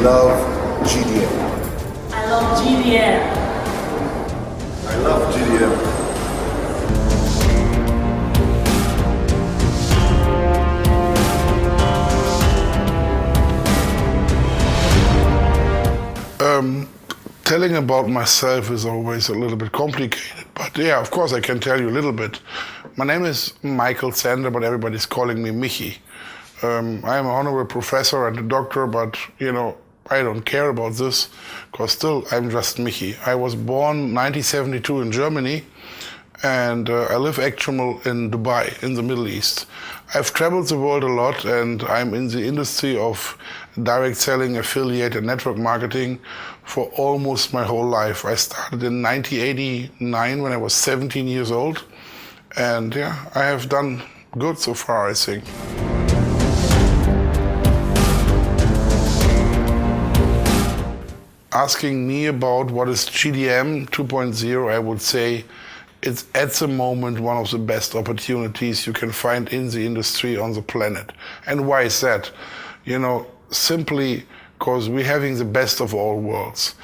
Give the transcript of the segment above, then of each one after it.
love GDM. I love GDM. I love GDM. Telling about myself is always a little bit complicated, but yeah, of course I can tell you a little bit. My name is Michael Sander, but everybody's calling me Michi. I am an honorary professor and a doctor, but I don't care about this, because still I'm just Michi. I was born 1972 in Germany, and I live actually in Dubai, in the Middle East. I've traveled the world a lot, and I'm in the industry of direct selling, affiliate, and network marketing for almost my whole life. I started in 1989 when I was 17 years old, and yeah, I have done good so far, I think. Asking me about what is GDM 2.0, I would say it's at the moment one of the best opportunities you can find in the industry on the planet. And why is that? Simply because we're having the best of all worlds.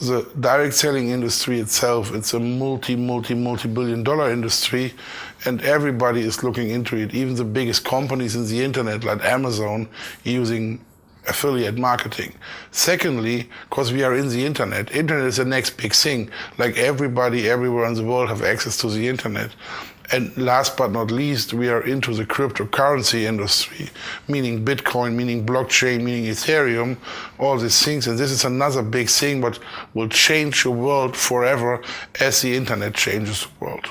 The direct selling industry itself, it's a multi-billion dollar industry, and everybody is looking into it. Even the biggest companies in the internet like Amazon using affiliate marketing. Secondly, because we are in the internet is the next big thing. Like everybody everywhere in the world have access to the internet. And last but not least, we are into the cryptocurrency industry, meaning Bitcoin, meaning blockchain, meaning Ethereum, all these things. And this is another big thing what will change the world forever as the internet changes the world.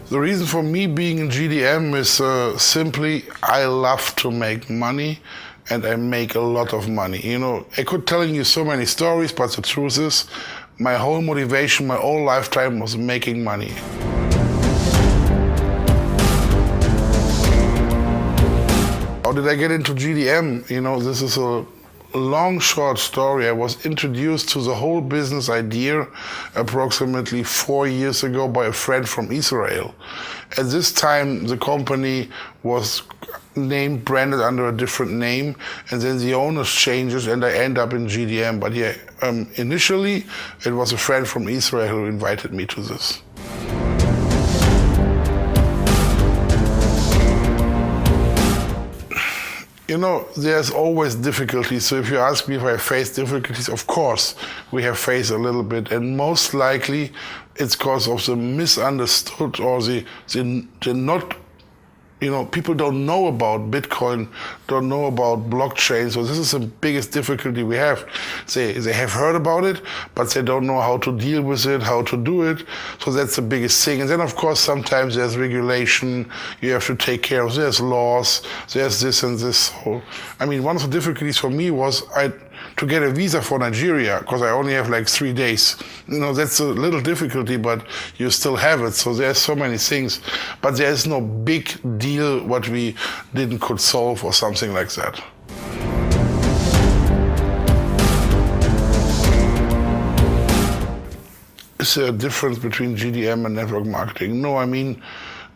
The reason for me being in GDM is simply I love to make money, and I make a lot of money. I could tell you so many stories, but the truth is, my whole motivation, my whole lifetime was making money. How did I get into GDM? This is a long, short story. I was introduced to the whole business idea approximately 4 years ago by a friend from Israel. At this time, the company was branded under a different name, and then the owners changes, and I end up in GDM. But yeah, initially, it was a friend from Israel who invited me to this. There's always difficulties. So if you ask me if I face difficulties, of course, we have faced a little bit. And most likely, it's because of the misunderstood or the not, people don't know about Bitcoin, don't know about blockchain. So this is the biggest difficulty we have. They have heard about it, but they don't know how to deal with it, how to do it. So that's the biggest thing. And then, of course, sometimes there's regulation you have to take care of. There's laws, there's this and this. So, one of the difficulties for me was to get a visa for Nigeria, because I only have like 3 days. That's a little difficulty, but you still have it. So there's so many things, but there's no big deal what we could solve or something like that. Is there a difference between GDM and network marketing? No,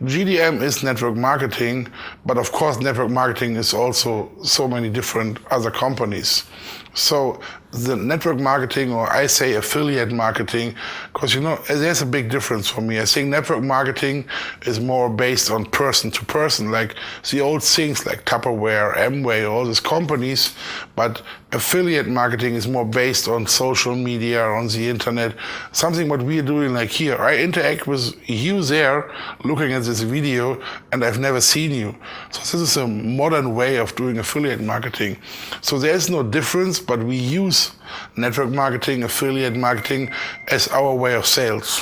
GDM is network marketing, but of course network marketing is also so many different other companies. So the network marketing, or I say affiliate marketing, because there's a big difference for me. I think network marketing is more based on person to person, like the old things like Tupperware, Amway, all these companies, but affiliate marketing is more based on social media, on the internet, something what we are doing like here. I interact with you there, looking at this video, and I've never seen you. So this is a modern way of doing affiliate marketing. So there is no difference, but we use network marketing, affiliate marketing as our way of sales.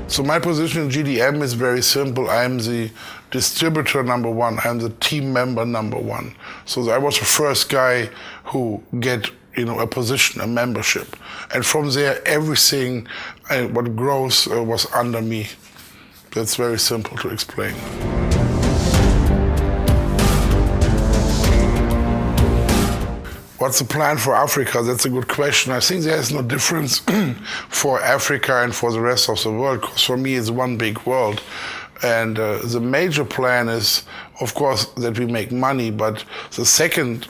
So my position in GDM is very simple. I'm the distributor number one. I'm the team member number one. So I was the first guy who get a position, a membership. And from there, everything what grows was under me. That's very simple to explain. What's the plan for Africa? That's a good question. I think there is no difference for Africa and for the rest of the world, because for me it's one big world. And the major plan is, of course, that we make money, but the second,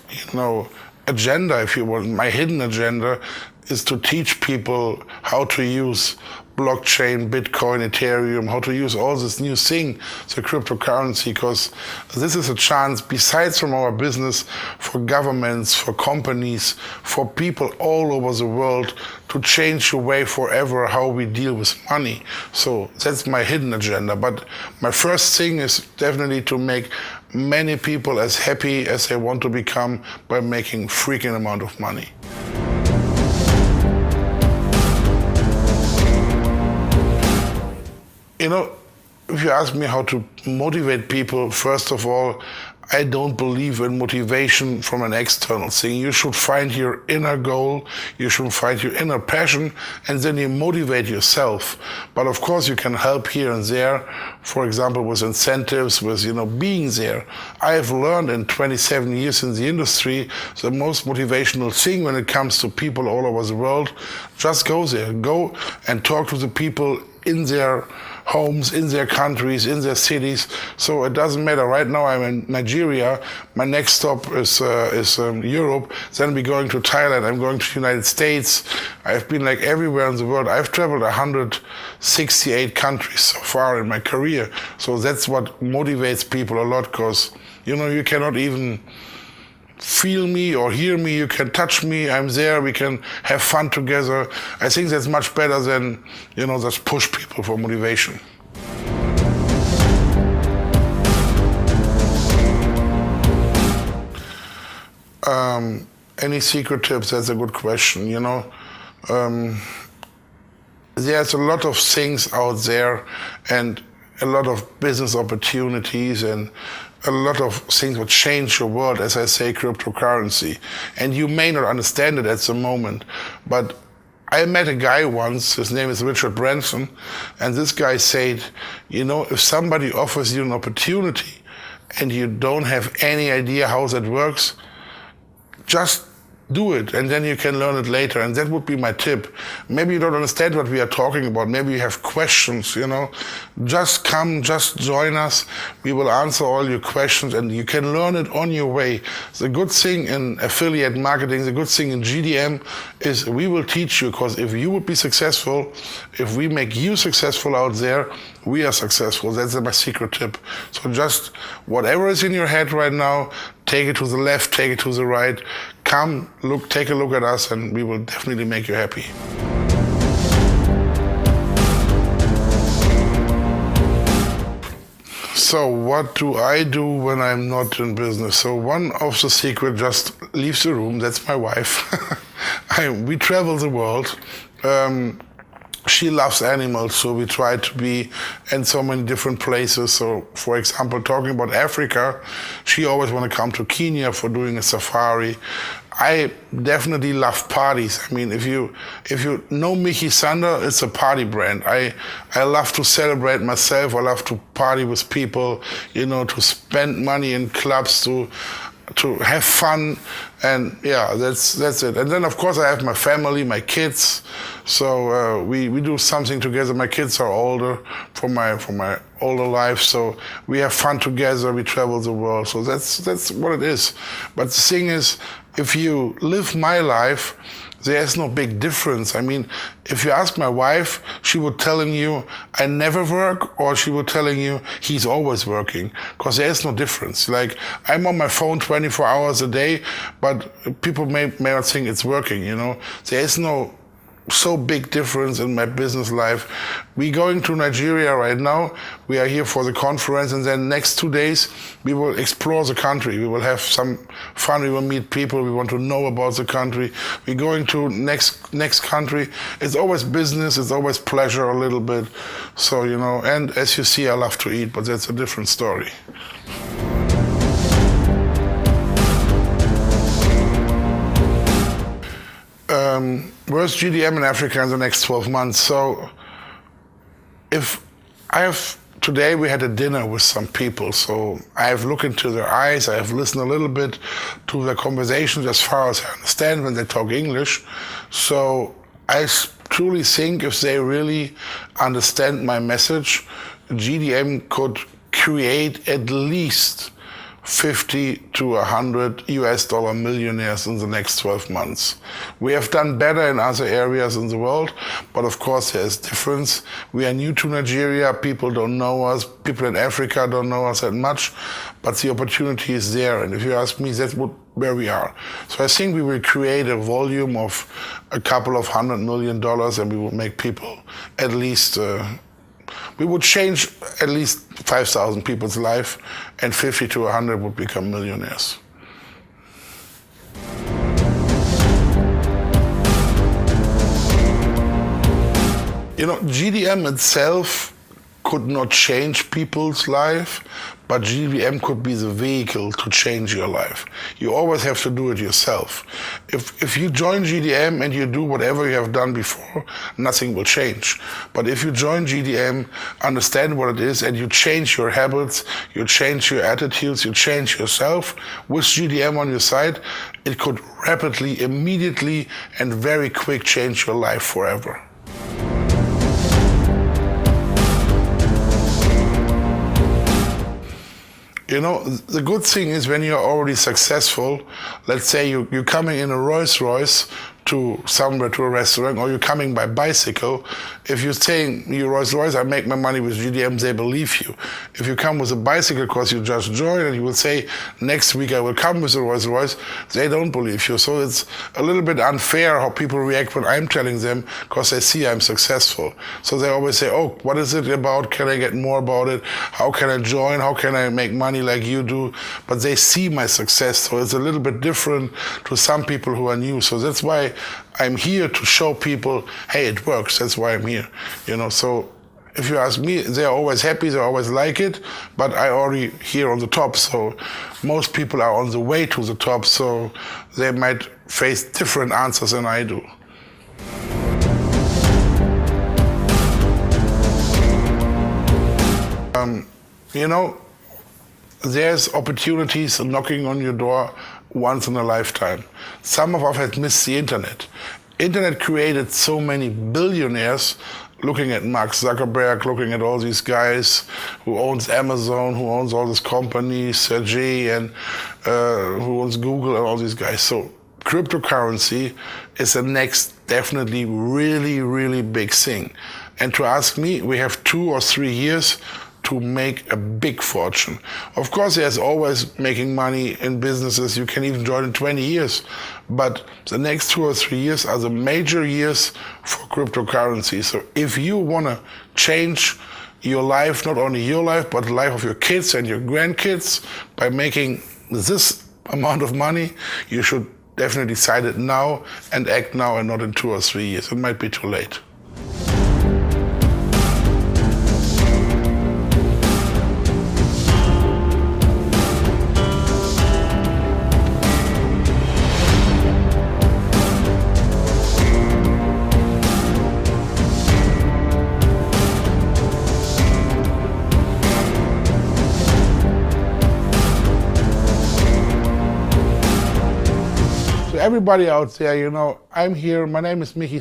agenda, if you want, my hidden agenda, is to teach people how to use blockchain, Bitcoin, Ethereum, how to use all this new thing, the cryptocurrency, because this is a chance, besides from our business, for governments, for companies, for people all over the world to change the way forever how we deal with money. So that's my hidden agenda. But my first thing is definitely to make many people as happy as they want to become by making freaking amount of money. If you ask me how to motivate people, first of all, I don't believe in motivation from an external thing. You should find your inner goal, you should find your inner passion, and then you motivate yourself. But of course you can help here and there, for example, with incentives, with being there. I have learned in 27 years in the industry, the most motivational thing when it comes to people all over the world, just go there. Go and talk to the people in their homes, in their countries, in their cities. So it doesn't matter. Right now I'm in Nigeria. My next stop is Europe. Then we're going to Thailand. I'm going to the United States. I've been everywhere in the world. I've traveled 168 countries so far in my career. So that's what motivates people a lot, because you cannot even feel me or hear me, you can touch me, I'm there, we can have fun together. I think that's much better than, just push people for motivation. Any secret tips? That's a good question. There's a lot of things out there and a lot of business opportunities and a lot of things will change your world, as I say, cryptocurrency. And you may not understand it at the moment, but I met a guy once, his name is Richard Branson, and this guy said, if somebody offers you an opportunity and you don't have any idea how that works, just do it, and then you can learn it later. And that would be my tip. Maybe you don't understand what we are talking about. Maybe you have questions, Just come, just join us. We will answer all your questions, and you can learn it on your way. The good thing in affiliate marketing, the good thing in GDM is we will teach you, because if you would be successful, if we make you successful out there, we are successful. That's my secret tip. So just whatever is in your head right now, take it to the left, take it to the right. Come, take a look at us, and we will definitely make you happy. So what do I do when I'm not in business? So one of the secrets, just leaves the room. That's my wife. We travel the world. She loves animals, so we try to be in so many different places. So, for example, talking about Africa, she always want to come to Kenya for doing a safari. I definitely love parties. I mean, if you know Michi Sander, it's a party brand. I love to celebrate myself. I love to party with people, to spend money in clubs, to have fun, and yeah, that's it. And then of course I have my family, my kids, so we do something together. My kids are older from my older life, so we have fun together. We travel the world, so that's what it is. But the thing is, if you live my life, there's no big difference. I mean, if you ask my wife, she would telling you I never work, or she would telling you he's always working, because there is no difference. I'm on my phone 24 hours a day, but people may not think it's working, There is no so big difference in my business life. We're going to Nigeria right now. We are here for the conference, and then next 2 days we will explore the country. We will have some fun. We will meet people. We want to know about the country. We're going to next country. It's always business. It's always pleasure a little bit. So, and as you see, I love to eat, but that's a different story. Where's GDM in Africa in the next 12 months? So if I have today we had a dinner with some people, so I have looked into their eyes, I have listened a little bit to their conversations as far as I understand when they talk English. So I truly think if they really understand my message, GDM could create at least 50 to 100 US dollar millionaires in the next 12 months. We have done better in other areas in the world, but of course there's difference. We are new to Nigeria, people don't know us, people in Africa don't know us that much, but the opportunity is there. And if you ask me, that's where we are. So I think we will create a volume of a couple of $100 million, and we will make people at least we would change at least 5,000 people's life, and 50 to 100 would become millionaires. You know, GDM itself could not change people's life, but GDM could be the vehicle to change your life. You always have to do it yourself. If you join GDM and you do whatever you have done before, nothing will change. But if you join GDM, understand what it is, and you change your habits, you change your attitudes, you change yourself, with GDM on your side, it could rapidly, immediately, and very quick change your life forever. You know, the good thing is when you're already successful, let's say you're coming in a Rolls Royce to somewhere, to a restaurant, or you're coming by bicycle. If you're saying you're Rolls Royce, I make my money with GDM, they believe you. If you come with a bicycle because you just joined and you will say, next week I will come with a Rolls Royce, they don't believe you. So it's a little bit unfair how people react when I'm telling them, because they see I'm successful. So they always say, oh, what is it about? Can I get more about it? How can I join? How can I make money like you do? But they see my success, so it's a little bit different to some people who are new. So that's why I'm here to show people, hey, it works. That's why I'm here. You know, so if you ask me, they're always happy, they always like it, but I already here on the top. So most people are on the way to the top, so they might face different answers than I do. You know, there's opportunities knocking on your door once in a lifetime. Some of us have missed the internet. Internet created so many billionaires, looking at Mark Zuckerberg, looking at all these guys who owns Amazon, who owns all these companies, Sergey, and who owns Google, and all these guys. So cryptocurrency is the next definitely really, really big thing. And to ask me, we have 2 or 3 years to make a big fortune. Of course, there's always making money in businesses. You can even join in 20 years. But the next 2 or 3 years are the major years for cryptocurrency. So if you want to change your life, not only your life, but the life of your kids and your grandkids by making this amount of money, you should definitely decide it now and act now and not in 2 or 3 years. It might be too late. Everybody out there, you know, I'm here. My name is Michi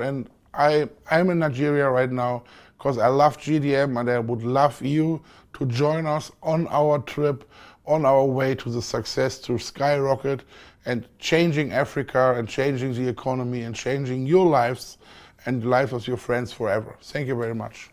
and I'm in Nigeria right now because I love GDM, and I would love you to join us on our trip, on our way to the success, to skyrocket and changing Africa and changing the economy and changing your lives and the lives of your friends forever. Thank you very much.